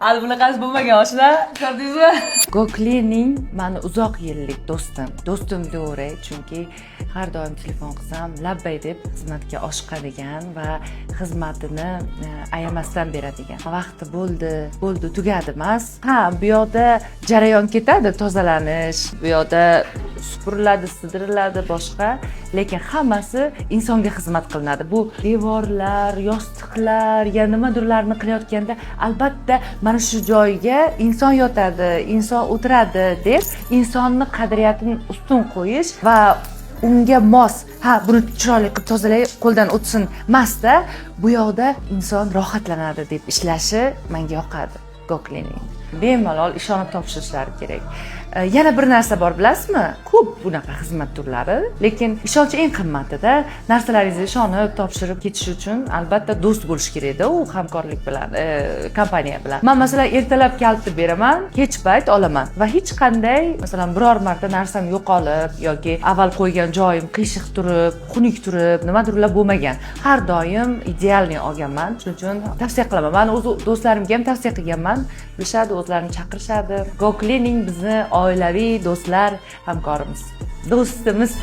hali bunaqasi bo'lmagan oshna, ko'rdingizmi? Goklining mani uzoq yillik do'stim deyaveray, chunki har doim telefon qilsam labbay deb xizmatga oshiqadigan va xizmatini ayamasdan beradigan. Vaqti bo'ldi tugadi emas. Ha, bu yoqda jarayon ketadi, tozalanish, bu yoqda supuriladi, sidiriladi, boshqa, lekin hammasi insonga xizmat qilinadi. Bu devorlar, yostiqlar, ya nimadirlarni qilayotganda albatta mana shu joyga inson yotadi, inson o'tiradi deb insonni qadriyatini ustun qo'yish va unga mos, ha buni chiroyli qilib tozalay, qo'ldan o'tsin emasda, bu yoqda inson rohatlanadi deb ishlashi menga yoqadi Goklining. Bemalol ishonib topshirishlari kerak. Yana bir narsa bor, bilasizmi? Ko'p bunaqa xizmat turlari, lekin ishonch eng qimmatida. Narsalaringizni ishonib topshirib ketish uchun albatta do'st bo'lish kerak-da, u hamkorlik bilan, kompaniya bilan. Men masalan ertalab kalitib beraman, kech payt olaman va hech qanday, masalan, biror marta narsam yo'qolib yoki avval qo'ygan joyim qiyshiq turib, xunuk turib, nimadirlar bo'lmagan. Har doim idealni olganman. Shuning uchun tavsiya qilaman. Men o'z do'stlarimga ham tavsiya qilganman. Bilishadi, o'zlarini chaqirishadi. Goklining bizni oilaviy do'stlar, hamkorimiz, do'stimiz.